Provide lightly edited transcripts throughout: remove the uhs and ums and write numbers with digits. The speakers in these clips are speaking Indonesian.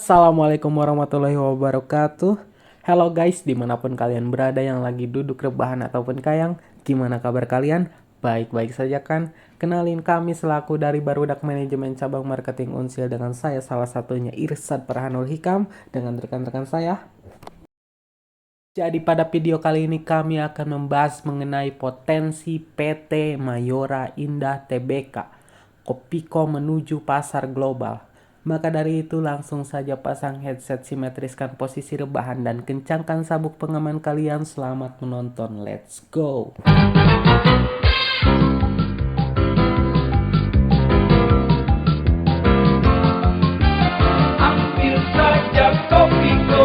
Assalamualaikum warahmatullahi wabarakatuh. Hello guys, dimanapun kalian berada yang lagi duduk rebahan ataupun kayang, gimana kabar kalian? Baik-baik saja kan? Kenalin kami selaku dari Barudak Manajemen Cabang Marketing Unsil dengan saya salah satunya Irsad Farhanul Hikam dengan rekan-rekan saya. Jadi pada video kali ini kami akan membahas mengenai potensi PT Mayora Indah Tbk Kopiko menuju pasar global. Maka dari itu langsung saja pasang headset, simetriskan posisi rebahan dan kencangkan sabuk pengaman kalian. Selamat menonton, let's go. Ambil saja Kopiko,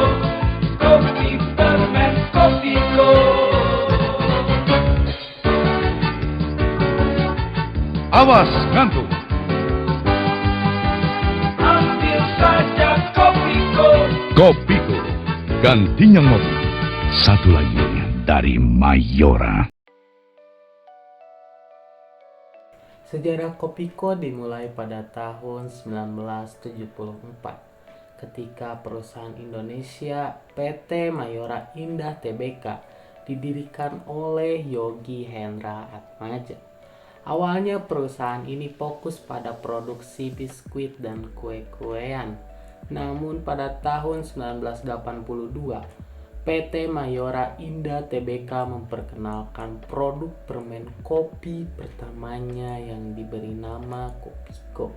kopi permen Kopiko. Awas ngantuk. Ambil saja Kopiko. Kopiko, gantinya ngopi. Satu lagi dari Mayora. Sejarah Kopiko dimulai pada tahun 1974 ketika perusahaan Indonesia PT Mayora Indah Tbk didirikan oleh Yogi Hendra Atmaja. Awalnya perusahaan ini fokus pada produksi biskuit dan kue-kuean. Namun pada tahun 1982 PT Mayora Indah Tbk memperkenalkan produk permen kopi pertamanya yang diberi nama Kopiko.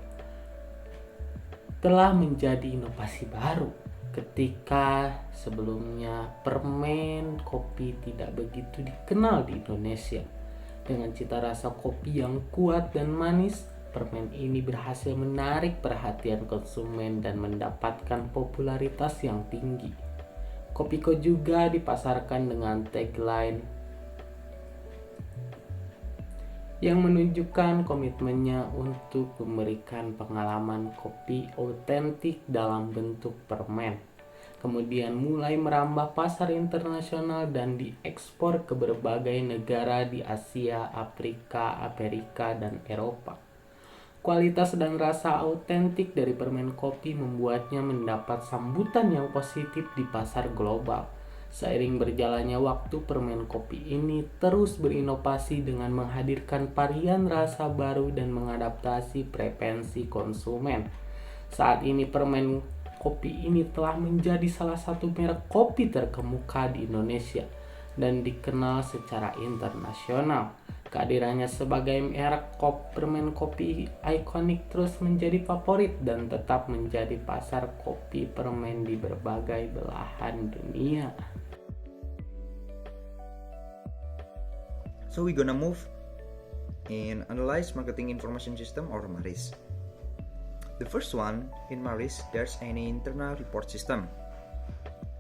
Telah menjadi inovasi baru ketika sebelumnya permen kopi tidak begitu dikenal di Indonesia. Dengan cita rasa kopi yang kuat dan manis, permen ini berhasil menarik perhatian konsumen dan mendapatkan popularitas yang tinggi. Kopiko juga dipasarkan dengan tagline yang menunjukkan komitmennya untuk memberikan pengalaman kopi otentik dalam bentuk permen. Kemudian mulai merambah pasar internasional dan diekspor ke berbagai negara di Asia, Afrika, Amerika, dan Eropa. Kualitas dan rasa autentik dari permen kopi membuatnya mendapat sambutan yang positif di pasar global. Seiring berjalannya waktu, permen kopi ini terus berinovasi dengan menghadirkan varian rasa baru dan mengadaptasi preferensi konsumen. Saat ini permen kopi ini telah menjadi salah satu merek kopi terkemuka di Indonesia dan dikenal secara internasional. Kehadirannya sebagai merek permen kopi ikonik terus menjadi favorit dan tetap menjadi pasar kopi permen di berbagai belahan dunia. So we're gonna move in Analyze Marketing Information System or MARIS. The first one, in MARIS, there's any internal report system.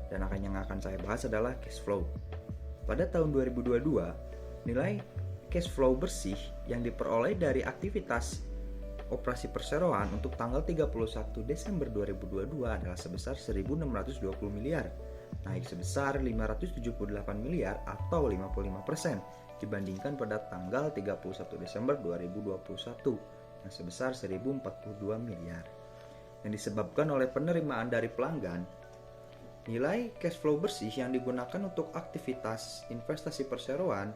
Dan yang akan saya bahas adalah cash flow. Pada tahun 2022, nilai cash flow bersih yang diperoleh dari aktivitas operasi perseroan untuk tanggal 31 Desember 2022 adalah sebesar 1.620 miliar, naik sebesar 578 miliar atau 55% dibandingkan pada tanggal 31 Desember 2021 yang sebesar 1.042 miliar. Yang disebabkan oleh penerimaan dari pelanggan, nilai cash flow bersih yang digunakan untuk aktivitas investasi perseroan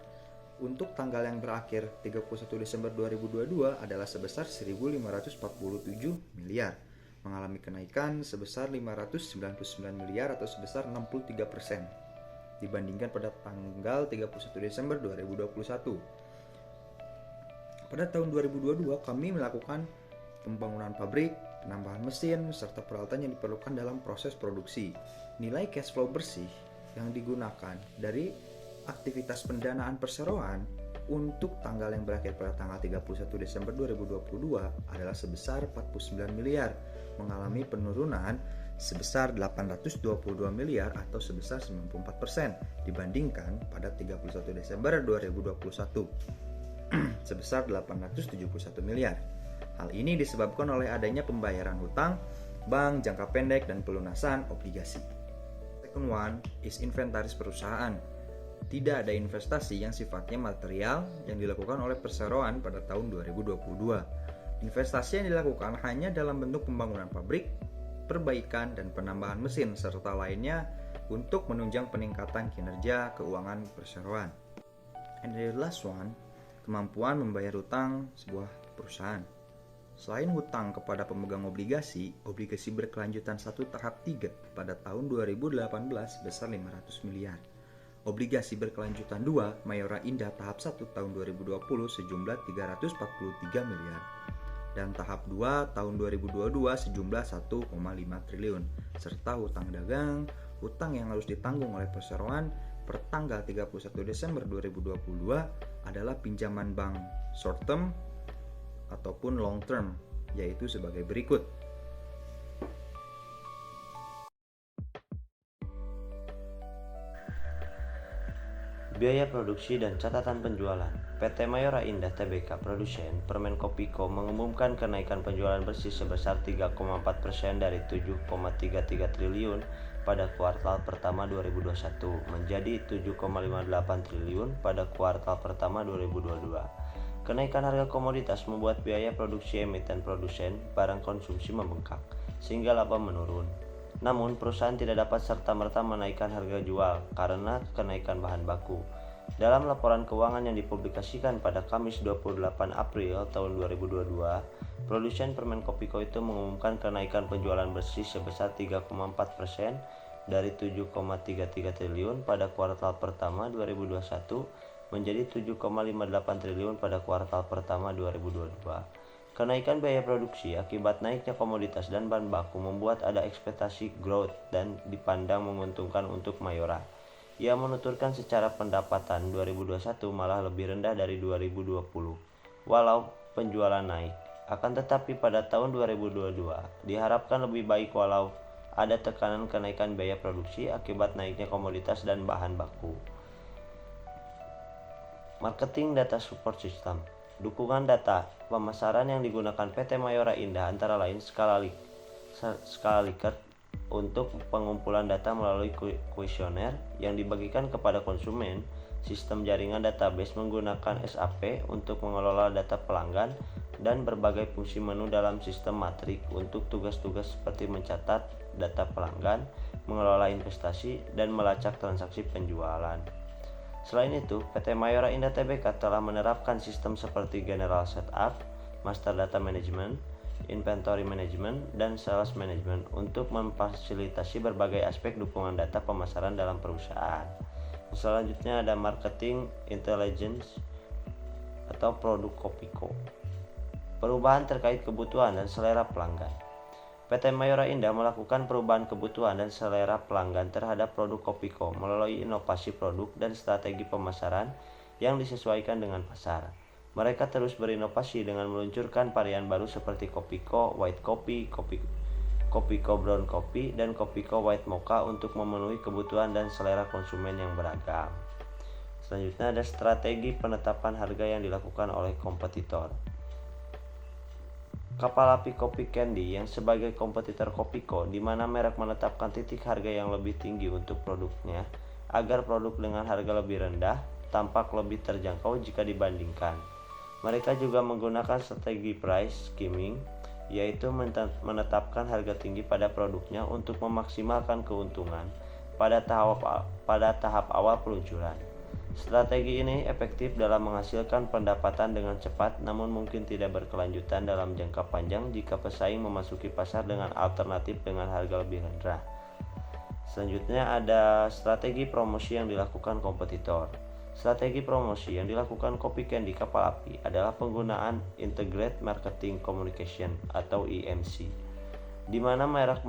untuk tanggal yang berakhir 31 Desember 2022 adalah sebesar 1.547 miliar, mengalami kenaikan sebesar 599 miliar atau sebesar 63% dibandingkan pada tanggal 31 Desember 2021. Pada tahun 2022 kami melakukan pembangunan pabrik, penambahan mesin, serta peralatan yang diperlukan dalam proses produksi. Nilai cash flow bersih yang digunakan dari aktivitas pendanaan perseroan untuk tanggal yang berakhir pada tanggal 31 Desember 2022 adalah sebesar 49 miliar, mengalami penurunan sebesar 822 miliar atau sebesar 94% dibandingkan pada 31 Desember 2021 sebesar 871 miliar. Hal ini disebabkan oleh adanya pembayaran hutang, bank jangka pendek dan pelunasan obligasi. Second one is inventaris perusahaan. Tidak ada investasi yang sifatnya material yang dilakukan oleh perseroan pada tahun 2022. Investasi yang dilakukan hanya dalam bentuk pembangunan pabrik, perbaikan dan penambahan mesin serta lainnya untuk menunjang peningkatan kinerja keuangan perseroan. And the last one, kemampuan membayar hutang sebuah perusahaan. Selain hutang kepada pemegang obligasi berkelanjutan 1 tahap 3 pada tahun 2018 sebesar 500 miliar. Obligasi berkelanjutan 2 Mayora Indah tahap 1 tahun 2020 sejumlah 343 miliar. Dan tahap 2 tahun 2022 sejumlah 1,5 triliun. Serta hutang dagang, hutang yang harus ditanggung oleh perseroan per tanggal 31 Desember 2022 adalah pinjaman bank short term ataupun long term, yaitu sebagai berikut. Biaya produksi dan catatan penjualan. PT Mayora Indah Tbk Produsen Permen Kopiko mengumumkan kenaikan penjualan bersih sebesar 3,4% dari 7,33 triliun pada kuartal pertama 2021 menjadi 7,58 triliun pada kuartal pertama 2022. Kenaikan harga komoditas membuat biaya produksi emiten produsen barang konsumsi membengkak, sehingga laba menurun. Namun, perusahaan tidak dapat serta-merta menaikkan harga jual karena kenaikan bahan baku. Dalam laporan keuangan yang dipublikasikan pada Kamis 28 April tahun 2022, produsen permen Kopiko itu mengumumkan kenaikan penjualan bersih sebesar 3,4% dari 7,33 triliun pada kuartal pertama 2021 menjadi 7,58 triliun pada kuartal pertama 2022. Kenaikan biaya produksi akibat naiknya komoditas dan bahan baku membuat ada ekspektasi growth dan dipandang menguntungkan untuk Mayora. Ia menuturkan secara pendapatan 2021 malah lebih rendah dari 2020, walau penjualan naik. Akan tetapi pada tahun 2022 diharapkan lebih baik walau ada tekanan kenaikan biaya produksi akibat naiknya komoditas dan bahan baku. Marketing Data Support System. Dukungan data pemasaran yang digunakan PT Mayora Indah antara lain skala Likert untuk pengumpulan data melalui kuesioner yang dibagikan kepada konsumen, sistem jaringan database menggunakan SAP untuk mengelola data pelanggan, dan berbagai fungsi menu dalam sistem matrik untuk tugas-tugas seperti mencatat data pelanggan, mengelola investasi, dan melacak transaksi penjualan. Selain itu, PT Mayora Indah Tbk telah menerapkan sistem seperti General Setup, Master Data Management, Inventory Management, dan Sales Management untuk memfasilitasi berbagai aspek dukungan data pemasaran dalam perusahaan. Selanjutnya ada Marketing Intelligence atau produk Kopiko. Perubahan terkait kebutuhan dan selera pelanggan. PT Mayora Indah melakukan perubahan kebutuhan dan selera pelanggan terhadap produk Kopiko melalui inovasi produk dan strategi pemasaran yang disesuaikan dengan pasar. Mereka terus berinovasi dengan meluncurkan varian baru seperti Kopiko White Coffee, Kopiko Brown Coffee, dan Kopiko White Mocha untuk memenuhi kebutuhan dan selera konsumen yang beragam. Selanjutnya ada strategi penetapan harga yang dilakukan oleh kompetitor. Kapal api Kopi Candy yang sebagai kompetitor Kopiko, di mana merek menetapkan titik harga yang lebih tinggi untuk produknya agar produk dengan harga lebih rendah tampak lebih terjangkau jika dibandingkan. Mereka juga menggunakan strategi price skimming, yaitu menetapkan harga tinggi pada produknya untuk memaksimalkan keuntungan pada tahap awal peluncuran. Strategi ini efektif dalam menghasilkan pendapatan dengan cepat, namun mungkin tidak berkelanjutan dalam jangka panjang jika pesaing memasuki pasar dengan alternatif dengan harga lebih rendah. Selanjutnya ada strategi promosi yang dilakukan kompetitor. Strategi promosi yang dilakukan Kopi Candy Kapal Api adalah penggunaan Integrated Marketing Communication atau IMC, di mana merek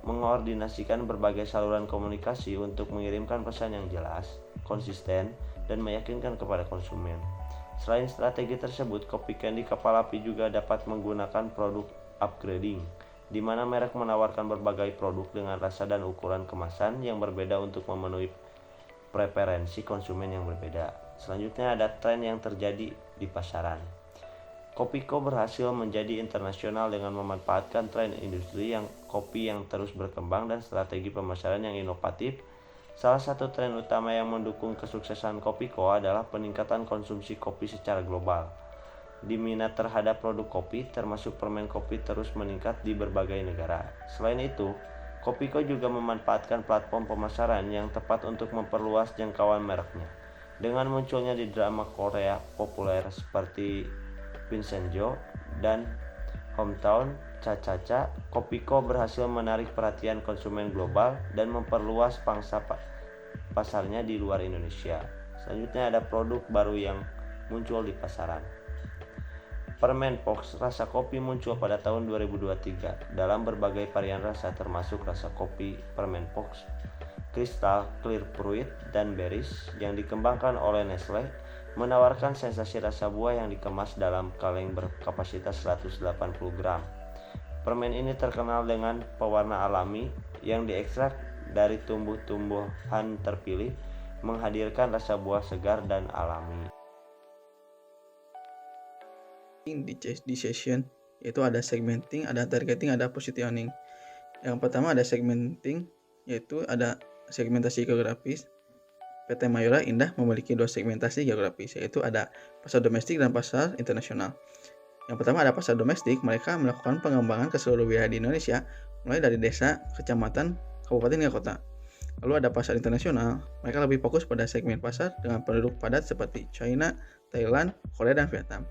mengordinasikan berbagai saluran komunikasi untuk mengirimkan pesan yang jelas, konsisten, dan meyakinkan kepada konsumen. Selain strategi tersebut, Kopi Candy Kapal Api juga dapat menggunakan produk upgrading, di mana merek menawarkan berbagai produk dengan rasa dan ukuran kemasan yang berbeda untuk memenuhi preferensi konsumen yang berbeda. Selanjutnya ada tren yang terjadi di pasaran. Kopiko berhasil menjadi internasional dengan memanfaatkan tren industri kopi yang terus berkembang dan strategi pemasaran yang inovatif. Salah satu tren utama yang mendukung kesuksesan Kopiko adalah peningkatan konsumsi kopi secara global. diminat terhadap produk kopi, termasuk permen kopi, terus meningkat di berbagai negara. Selain itu, Kopiko juga memanfaatkan platform pemasaran yang tepat untuk memperluas jangkauan mereknya. Dengan munculnya di drama Korea populer seperti Vincenzo dan Hometown Cha-Cha-Cha, Kopiko berhasil menarik perhatian konsumen global dan memperluas pangsa pasarnya di luar Indonesia. Selanjutnya ada produk baru yang muncul di pasaran. Permen Pox rasa kopi muncul pada tahun 2023 dalam berbagai varian rasa termasuk rasa kopi Permen Pox, Crystal, Clear Fruit, dan Berries yang dikembangkan oleh Nestle, menawarkan sensasi rasa buah yang dikemas dalam kaleng berkapasitas 180 gram. Permen ini terkenal dengan pewarna alami yang diekstrak dari tumbuh-tumbuhan terpilih, menghadirkan rasa buah segar dan alami. Di session yaitu ada segmenting, ada targeting, ada positioning. Yang pertama ada segmenting, yaitu ada segmentasi geografis. PT Mayora Indah memiliki 2 segmentasi geografis, yaitu ada pasar domestik dan pasar internasional. Yang pertama ada pasar domestik, mereka melakukan pengembangan ke seluruh wilayah di Indonesia, mulai dari desa, kecamatan, kabupaten hingga kota. Lalu ada pasar internasional, mereka lebih fokus pada segmen pasar dengan penduduk padat seperti China, Thailand, Korea, dan Vietnam.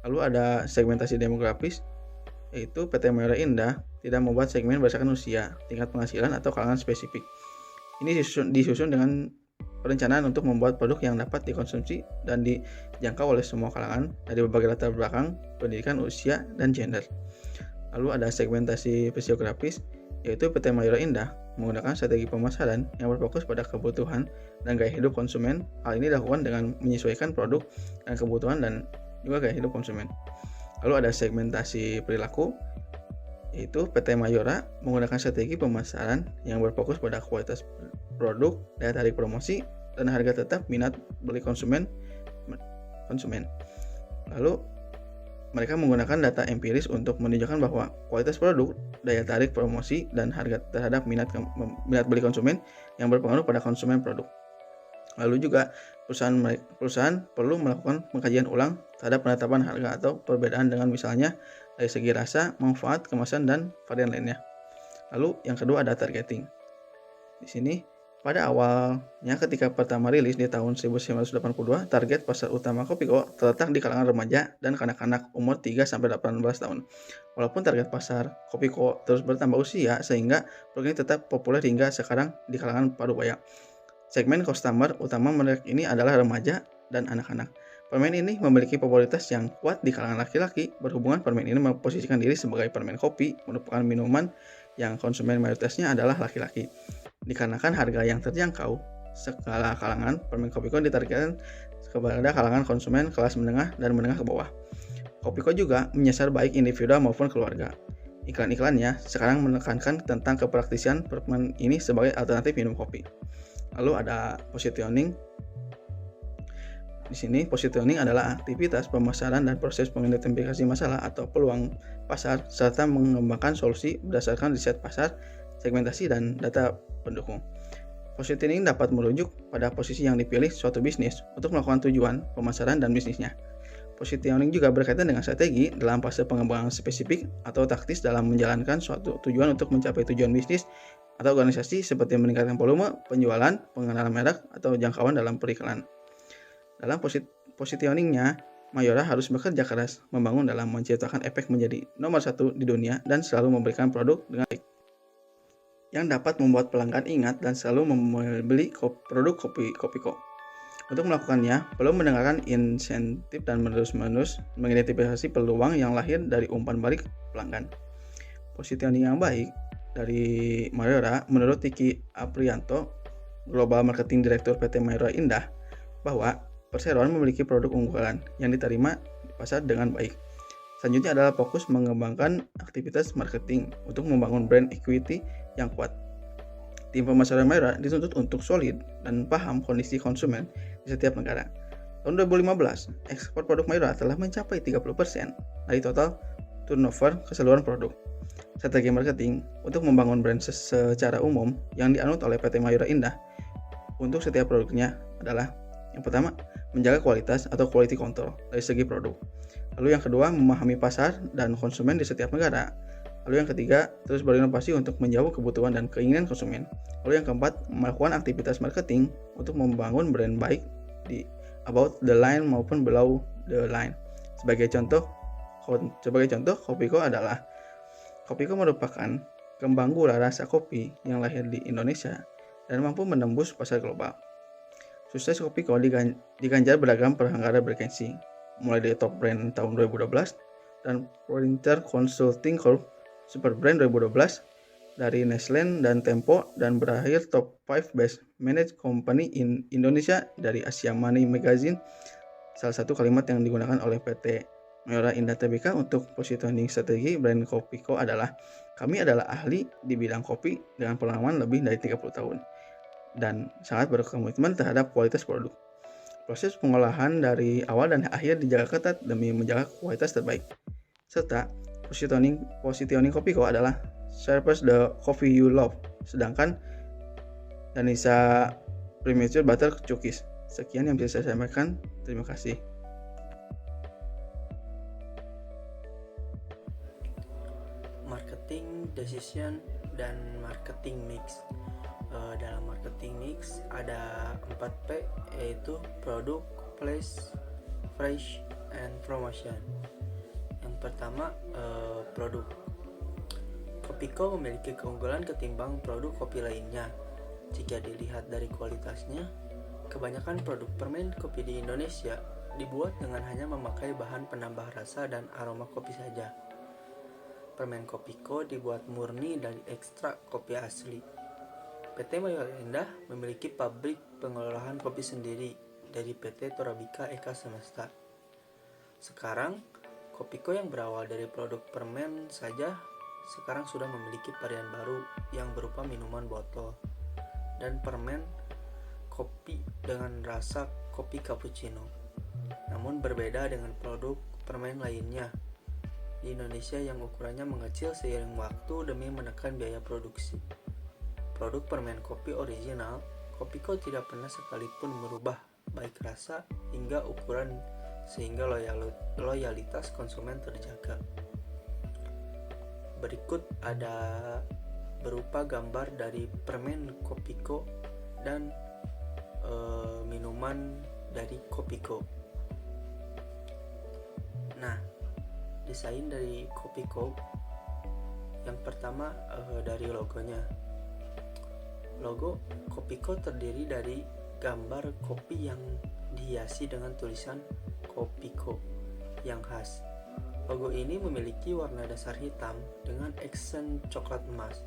Lalu ada segmentasi demografis, yaitu PT Mayora Indah tidak membuat segmen berdasarkan usia, tingkat penghasilan, atau kalangan spesifik. Ini disusun dengan perencanaan untuk membuat produk yang dapat dikonsumsi dan dijangkau oleh semua kalangan dari berbagai latar belakang, pendidikan, usia, dan gender. Lalu ada segmentasi fisiografis, yaitu PT Mayora Indah menggunakan strategi pemasaran yang berfokus pada kebutuhan dan gaya hidup konsumen. Hal ini dilakukan dengan menyesuaikan produk dan kebutuhan dan juga gaya hidup konsumen. Lalu ada segmentasi perilaku, yaitu PT Mayora menggunakan strategi pemasaran yang berfokus pada kualitas produk, daya tarik promosi, dan harga tetap minat beli konsumen. Lalu mereka menggunakan data empiris untuk menunjukkan bahwa kualitas produk, daya tarik promosi, dan harga terhadap minat beli konsumen yang berpengaruh pada konsumen produk. Lalu juga perusahaan perlu melakukan pengkajian ulang terhadap penetapan harga atau perbedaan dengan misalnya dari segi rasa, manfaat, kemasan, dan varian lainnya. Lalu yang kedua ada targeting. Di sini pada awalnya ketika pertama rilis di tahun 1982, target pasar utama Kopiko terletak di kalangan remaja dan kanak-kanak umur 3-18 tahun. Walaupun target pasar Kopiko terus bertambah usia sehingga produk ini tetap populer hingga sekarang di kalangan parubaya. Segmen customer utama merek ini adalah remaja dan anak-anak. Permen ini memiliki popularitas yang kuat di kalangan laki-laki, berhubungan permen ini memposisikan diri sebagai permen kopi, merupakan minuman yang konsumen mayoritasnya adalah laki-laki. Dikarenakan harga yang terjangkau, segala kalangan permen Kopiko ditargetkan kepada kalangan konsumen kelas menengah dan menengah ke bawah. Kopiko juga menyasar baik individu maupun keluarga. Iklan-iklannya sekarang menekankan tentang kepraktisian permen ini sebagai alternatif minum kopi. Lalu ada positioning. Di sini positioning adalah aktivitas pemasaran dan proses mengidentifikasi masalah atau peluang pasar serta mengembangkan solusi berdasarkan riset pasar, segmentasi, dan data pendukung. Positioning dapat merujuk pada posisi yang dipilih suatu bisnis untuk melakukan tujuan pemasaran dan bisnisnya. Positioning juga berkaitan dengan strategi dalam fase pengembangan spesifik atau taktis dalam menjalankan suatu tujuan untuk mencapai tujuan bisnis atau organisasi seperti meningkatkan volume, penjualan, pengenalan merek, atau jangkauan dalam periklan. Dalam positioningnya, Mayora harus bekerja keras membangun dalam menciptakan efek menjadi nomor 1 di dunia dan selalu memberikan produk dengan baik yang dapat membuat pelanggan ingat dan selalu membeli produk Kopiko. Untuk melakukannya, perlu mendengarkan insentif dan menerus-menerus mengidentifikasi peluang yang lahir dari umpan balik pelanggan. Positioning yang baik dari Mayora menurut Tiki Aprianto, Global Marketing Director PT Mayora Indah, bahwa perseroan memiliki produk unggulan yang diterima di pasar dengan baik. Selanjutnya adalah fokus mengembangkan aktivitas marketing untuk membangun brand equity yang kuat. Tim pemasaran Mayora dituntut untuk solid dan paham kondisi konsumen di setiap negara. Tahun 2015, ekspor produk Mayora telah mencapai 30% dari total turnover keseluruhan produk. Strategi marketing untuk membangun brand secara umum yang dianut oleh PT Mayora Indah untuk setiap produknya adalah: yang pertama, menjaga kualitas atau quality control dari segi produk. Lalu yang kedua, memahami pasar dan konsumen di setiap negara. Lalu yang ketiga, terus berinovasi untuk menjawab kebutuhan dan keinginan konsumen. Lalu yang keempat, melakukan aktivitas marketing untuk membangun brand baik di above the line maupun below the line. Sebagai contoh, Kopiko adalah Kopiko merupakan kembang gula rasa kopi yang lahir di Indonesia dan mampu menembus pasar global. Sukses Kopiko diganjar beragam penghargaan bergengsi, mulai dari Top Brand tahun 2012 dan Frontier Consulting Corp Super Brand 2012 dari Nestlé dan Tempo, dan berakhir Top 5 Best Managed Company in Indonesia dari Asia Money Magazine. Salah satu kalimat yang digunakan oleh PT Mayora Indah Tbk untuk positioning strategi brand Kopiko adalah, kami adalah ahli di bidang kopi dengan pengalaman lebih dari 30 tahun dan sangat berkomitmen terhadap kualitas produk. Proses pengolahan dari awal dan akhir dijaga ketat demi menjaga kualitas terbaik. Serta positioning Kopiko adalah Serve the coffee you love. Sedangkan Danisa Premature Butter Cookies. Sekian yang bisa saya sampaikan. Terima kasih. Marketing decision dan marketing mix. Dalam marketing mix ada 4P, yaitu product, place, price, and promotion. Yang pertama, produk. Kopiko memiliki keunggulan ketimbang produk kopi lainnya. Jika dilihat dari kualitasnya, kebanyakan produk permen kopi di Indonesia dibuat dengan hanya memakai bahan penambah rasa dan aroma kopi saja. Permen Kopiko dibuat murni dari ekstrak kopi asli. PT Mayora Indah memiliki pabrik pengolahan kopi sendiri dari PT Torabika Eka Semesta. Sekarang, Kopiko yang berawal dari produk permen saja sekarang sudah memiliki varian baru yang berupa minuman botol dan permen kopi dengan rasa kopi cappuccino. Namun berbeda dengan produk permen lainnya di Indonesia yang ukurannya mengecil seiring waktu demi menekan biaya produksi. Produk permen kopi original, Kopiko tidak pernah sekalipun merubah baik rasa hingga ukuran sehingga loyalitas konsumen terjaga. Berikut ada berupa gambar dari permen Kopiko dan minuman dari Kopiko. Nah, desain dari Kopiko yang pertama dari logonya. Logo Kopiko terdiri dari gambar kopi yang dihiasi dengan tulisan Kopiko yang khas. Logo ini memiliki warna dasar hitam dengan aksen coklat emas.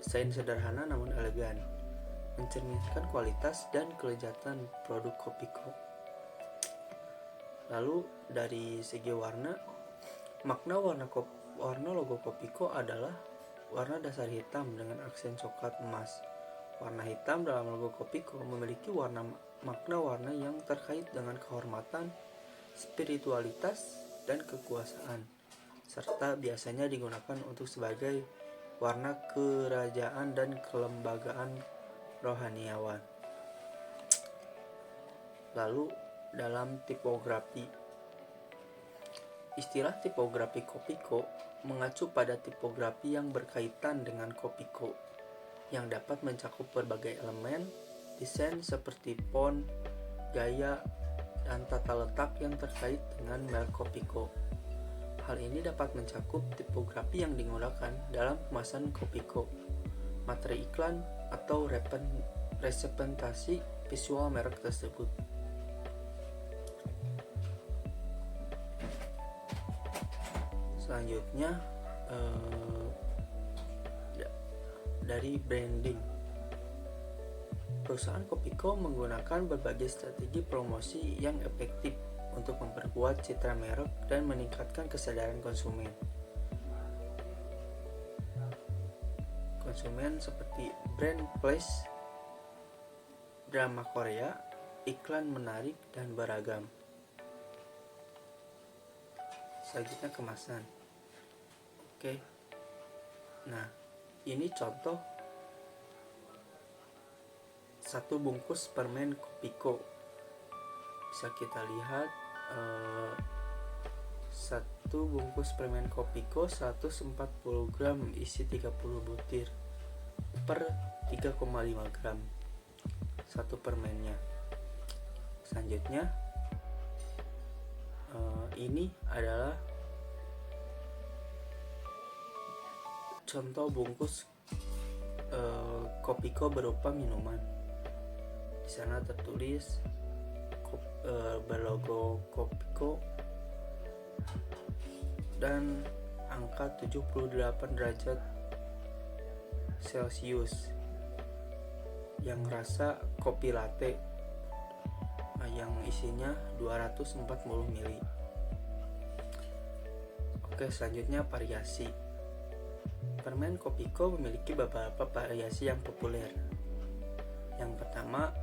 Desain sederhana namun elegan, mencerminkan kualitas dan kelezatan produk Kopiko. Lalu dari segi warna, makna warna logo Kopiko adalah warna dasar hitam dengan aksen coklat emas. Warna hitam dalam logo Kopiko memiliki makna warna yang terkait dengan kehormatan, spiritualitas, dan kekuasaan, serta biasanya digunakan untuk sebagai warna kerajaan dan kelembagaan rohaniawan. Lalu dalam tipografi, istilah tipografi Kopiko mengacu pada tipografi yang berkaitan dengan Kopiko yang dapat mencakup berbagai elemen desain seperti font, gaya, dan tata letak yang terkait dengan merek Kopiko. Hal ini dapat mencakup tipografi yang digunakan dalam kemasan Kopiko, materi iklan, atau representasi visual merek tersebut. Selanjutnya dari branding. Perusahaan Kopiko menggunakan berbagai strategi promosi yang efektif untuk memperkuat citra merek dan meningkatkan kesadaran konsumen. Konsumen seperti brand place, drama Korea, iklan menarik dan beragam. Selanjutnya kemasan. Oke. Nah, ini contoh satu bungkus permen Kopiko. bisa kita lihat satu bungkus permen Kopiko 140 gram isi 30 butir per 3,5 gram satu permennya. Selanjutnya ini adalah contoh bungkus Kopiko berupa minuman. Di sana tertulis berlogo Kopiko dan angka 78 derajat Celcius yang rasa kopi latte yang isinya 240 ml. Oke, selanjutnya variasi. Permen Kopiko memiliki beberapa variasi yang populer. Yang pertama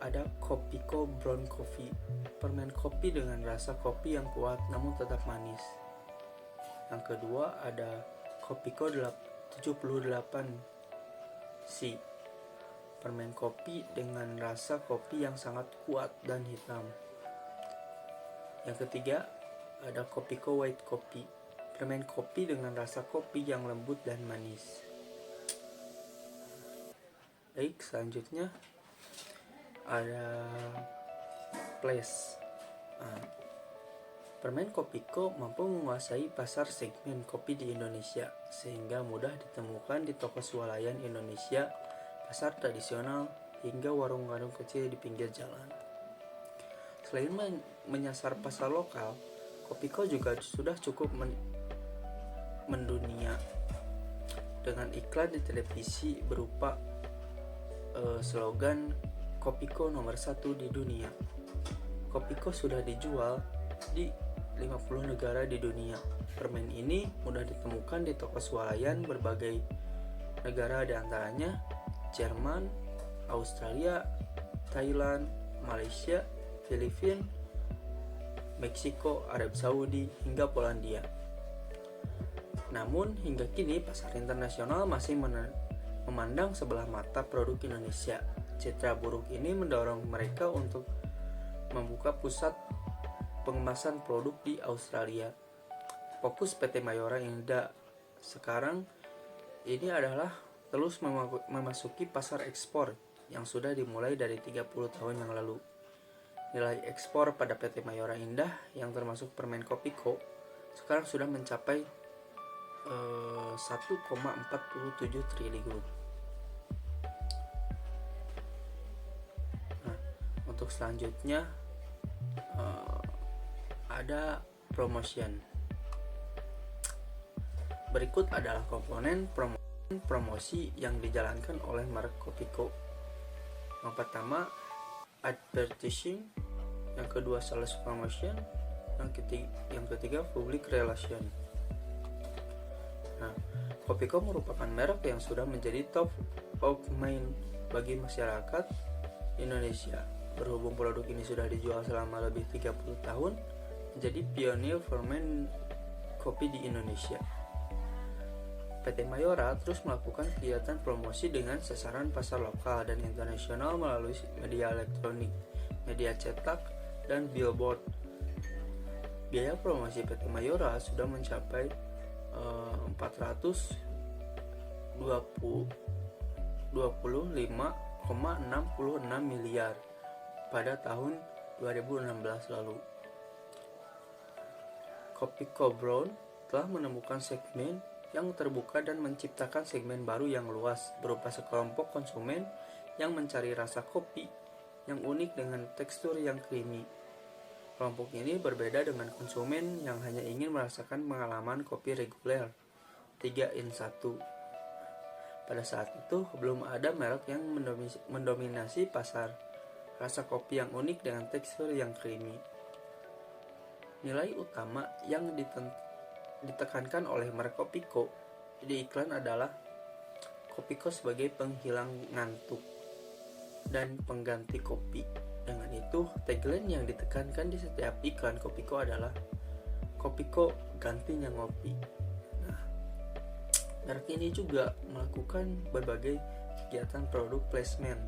ada Kopiko Brown Coffee, permen kopi dengan rasa kopi yang kuat namun tetap manis. Yang kedua ada Kopiko 78C, permen kopi dengan rasa kopi yang sangat kuat dan hitam. Yang ketiga ada Kopiko White Coffee, permen kopi dengan rasa kopi yang lembut dan manis. Baik, selanjutnya ada Place. Permen Kopiko mampu menguasai pasar segmen kopi di Indonesia sehingga mudah ditemukan di toko swalayan Indonesia, pasar tradisional, hingga warung-warung kecil di pinggir jalan. Selain menyasar pasar lokal, Kopiko juga sudah cukup mendunia dengan iklan di televisi berupa slogan Kopiko nomor 1 di dunia. Kopiko sudah dijual di 50 negara di dunia. Permen ini mudah ditemukan di toko swalayan berbagai negara, diantaranya Jerman, Australia, Thailand, Malaysia, Filipina, Meksiko, Arab Saudi, hingga Polandia. Namun hingga kini pasar internasional masih memandang sebelah mata produk Indonesia. Citra buruk ini mendorong mereka untuk membuka pusat pengemasan produk di Australia. Fokus PT Mayora Indah sekarang ini adalah terus memasuki pasar ekspor yang sudah dimulai dari 30 tahun yang lalu. Nilai ekspor pada PT Mayora Indah yang termasuk permen Kopiko sekarang sudah mencapai 1,47 triliun. Nah, untuk selanjutnya ada promotion. Berikut adalah komponen promosi yang dijalankan oleh merek Kopiko. Yang pertama, advertising. Yang kedua, sales promotion. Yang ketiga, public relation. Nah, Kopiko merupakan merek yang sudah menjadi top of mind bagi masyarakat Indonesia. Berhubung produk ini sudah dijual selama lebih 30 tahun, menjadi pionir fermen kopi di Indonesia. PT Mayora terus melakukan kegiatan promosi dengan sasaran pasar lokal dan internasional melalui media elektronik, media cetak, dan billboard. Biaya promosi PT Mayora sudah mencapai 425,66 miliar pada tahun 2016 lalu. Kopiko Brown telah menemukan segmen yang terbuka dan menciptakan segmen baru yang luas berupa sekelompok konsumen yang mencari rasa kopi yang unik dengan tekstur yang creamy. Kelompok ini berbeda dengan konsumen yang hanya ingin merasakan pengalaman kopi reguler 3 in 1. Pada saat itu belum ada merek yang mendominasi pasar rasa kopi yang unik dengan tekstur yang creamy. Nilai utama yang ditekankan oleh merek Kopiko di iklan adalah Kopiko sebagai penghilang ngantuk dan pengganti kopi. Dengan itu, tagline yang ditekankan di setiap iklan Kopiko adalah Kopiko gantinya ngopi. Nah, merek ini juga melakukan berbagai kegiatan produk placement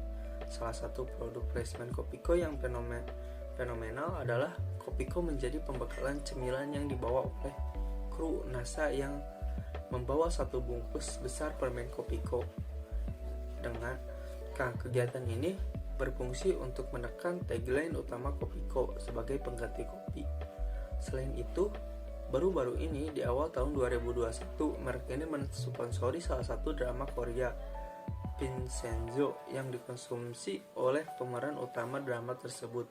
Salah satu produk placement Kopiko yang fenomenal adalah Kopiko menjadi pembekalan cemilan yang dibawa oleh kru NASA yang membawa satu bungkus besar permen Kopiko. Dengan kegiatan ini berfungsi untuk menekan tagline utama Kopiko sebagai pengganti kopi. Selain itu, baru-baru ini di awal tahun 2021, merek ini mensponsori salah satu drama Korea, Vincenzo, yang dikonsumsi oleh pemeran utama drama tersebut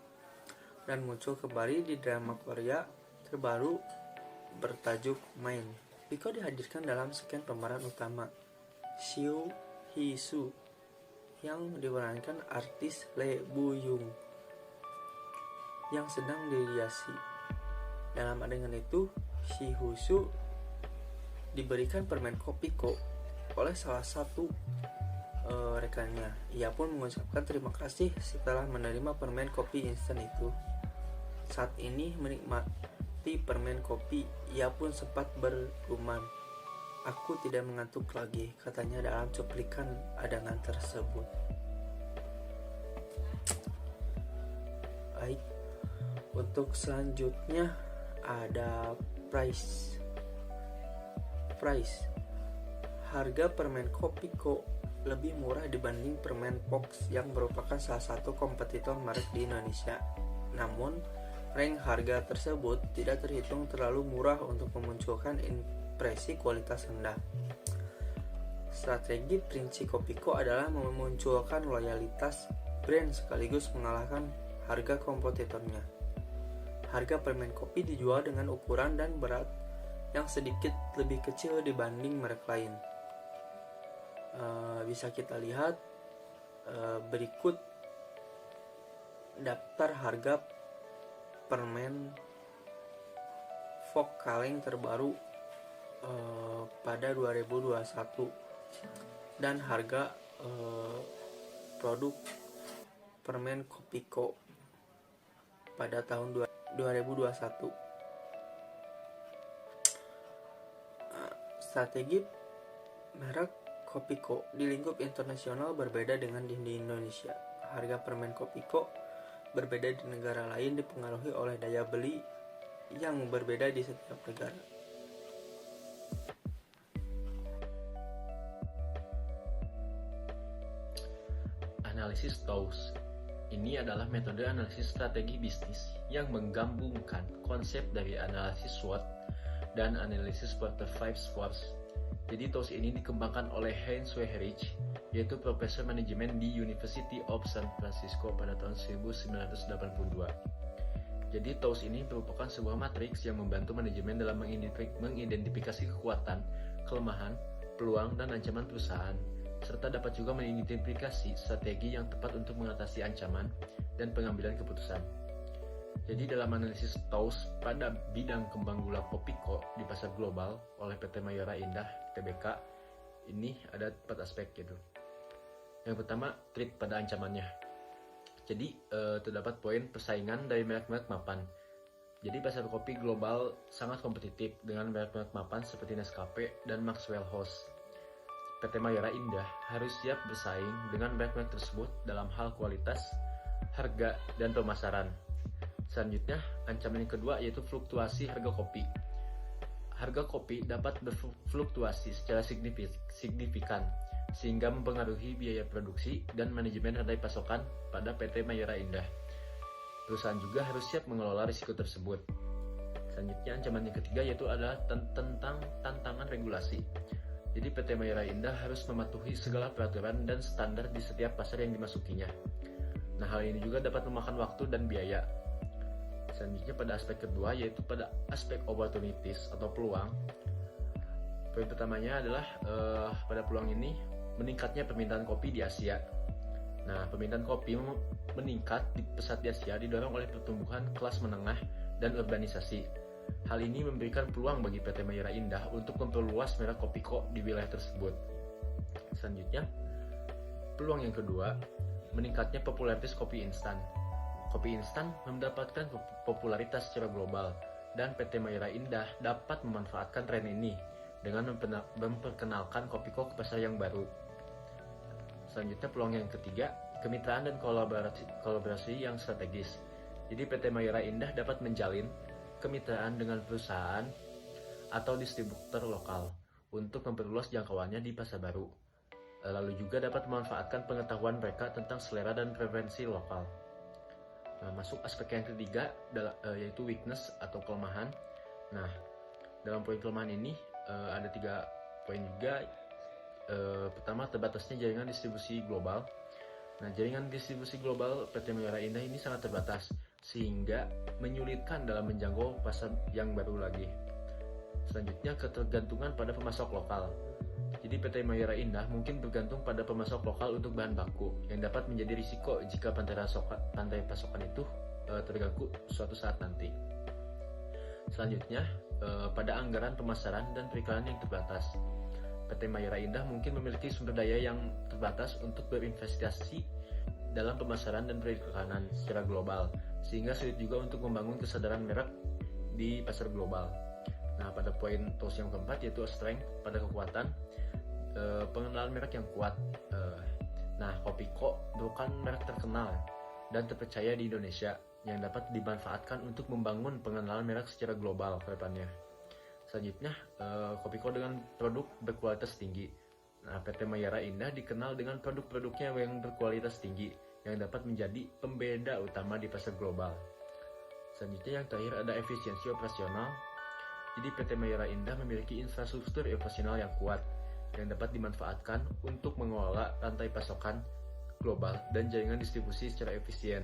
dan muncul kembali di drama Korea terbaru bertajuk Main. Kopiko dihadirkan dalam sekian pemeran utama, Seo Hee-soo yang diperankan artis Lee Bu-young yang sedang dihiasi. Dalam adegan itu, Si Hoo-soo diberikan permen Kopiko oleh salah satu rekannya. Ia pun mengucapkan terima kasih setelah menerima permen kopi instan itu. Saat ini menikmati permen kopi, ia pun sempat bergumam, "Aku tidak mengantuk lagi," katanya dalam cuplikan adegan tersebut. Baik, untuk selanjutnya ada price. Harga permen Kopiko lebih murah dibanding permen Fox yang merupakan salah satu kompetitor merek di Indonesia. Namun, rank harga tersebut tidak terhitung terlalu murah untuk memunculkan impresi kualitas rendah. Strategi Prince Kopiko adalah memunculkan loyalitas brand sekaligus mengalahkan harga kompetitornya. Harga permen kopi dijual dengan ukuran dan berat yang sedikit lebih kecil dibanding merek lain. Bisa kita lihat berikut daftar harga permen Fok kaleng terbaru pada 2021 dan harga produk permen Kopiko pada tahun 2021. Strategi merek Kopiko di lingkup internasional berbeda dengan di Indonesia. Harga permen Kopiko berbeda di negara lain dipengaruhi oleh daya beli yang berbeda di setiap negara. Analisis TOWS. Ini adalah metode analisis strategi bisnis yang menggabungkan konsep dari analisis SWOT dan analisis Porter 5 Scores. Jadi TOWS ini dikembangkan oleh Heinz Wehrich, yaitu profesor manajemen di University of San Francisco pada tahun 1982. Jadi TOWS ini merupakan sebuah matriks yang membantu manajemen dalam mengidentifikasi kekuatan, kelemahan, peluang, dan ancaman perusahaan, serta dapat juga mengidentifikasi strategi yang tepat untuk mengatasi ancaman dan pengambilan keputusan. Jadi dalam analisis TOWS pada bidang kembang gula Kopiko di pasar global oleh PT Mayora Indah Tbk, ini ada 4 aspek gitu. Yang pertama, treat pada ancamannya. Jadi terdapat poin persaingan dari merek-merek mapan. Jadi pasar kopi global sangat kompetitif dengan merek-merek mapan seperti Nescafe dan Maxwell House. PT Mayora Indah harus siap bersaing dengan merek-merek tersebut dalam hal kualitas, harga, dan pemasaran. Selanjutnya, ancaman yang kedua yaitu fluktuasi harga kopi. Harga kopi dapat berfluktuasi secara signifikan sehingga mempengaruhi biaya produksi dan manajemen rantai pasokan pada PT Mayora Indah. Perusahaan juga harus siap mengelola risiko tersebut. Selanjutnya, ancaman yang ketiga yaitu adalah tentang tantangan regulasi. Jadi PT Mayora Indah harus mematuhi segala peraturan dan standar di setiap pasar yang dimasukinya. Nah, hal ini juga dapat memakan waktu dan biaya. Selanjutnya pada aspek kedua yaitu pada aspek opportunities atau peluang. Poin pertamanya adalah pada peluang ini meningkatnya permintaan kopi di Asia. Nah, permintaan kopi meningkat pesat di Asia didorong oleh pertumbuhan kelas menengah dan urbanisasi. Hal ini memberikan peluang bagi PT Mayora Indah untuk memperluas merek Kopiko di wilayah tersebut. Selanjutnya, peluang yang kedua, meningkatnya popularitas kopi instan. Kopi instan mendapatkan popularitas secara global dan PT Mayora Indah dapat memanfaatkan tren ini dengan memperkenalkan Kopiko ke pasar yang baru. Selanjutnya, peluang yang ketiga kemitraan dan kolaborasi yang strategis. Jadi PT Mayora Indah dapat menjalin kemitraan dengan perusahaan atau distributor lokal untuk memperluas jangkauannya di pasar baru. Lalu juga dapat memanfaatkan pengetahuan mereka tentang selera dan preferensi lokal. Nah, masuk aspek yang ketiga yaitu weakness atau kelemahan. Nah, dalam poin kelemahan ini ada 3 poin juga. Pertama, terbatasnya jaringan distribusi global. Nah, jaringan distribusi global PT Mayora Indah ini sangat terbatas sehingga menyulitkan dalam menjangkau pasar yang baru lagi. Selanjutnya, ketergantungan pada pemasok lokal. Jadi PT Mayora Indah mungkin bergantung pada pemasok lokal untuk bahan baku yang dapat menjadi risiko jika rantai pasokan itu terganggu suatu saat nanti. Selanjutnya, pada anggaran pemasaran dan periklanan yang terbatas. PT Mayora Indah mungkin memiliki sumber daya yang terbatas untuk berinvestasi dalam pemasaran dan periklanan secara global, sehingga sulit juga untuk membangun kesadaran merek di pasar global. Nah, pada poin tools yang keempat yaitu strength, pada kekuatan, pengenalan merek yang kuat. Nah, Kopiko merupakan merek terkenal dan terpercaya di Indonesia yang dapat dimanfaatkan untuk membangun pengenalan merek secara global ke depannya. Selanjutnya, Kopiko dengan produk berkualitas tinggi. Nah, PT Mayora Indah dikenal dengan produk-produknya yang berkualitas tinggi yang dapat menjadi pembeda utama di pasar global. Selanjutnya yang terakhir ada efisiensi operasional. Jadi PT Mayora Indah memiliki infrastruktur operasional yang kuat yang dapat dimanfaatkan untuk mengelola rantai pasokan global dan jaringan distribusi secara efisien.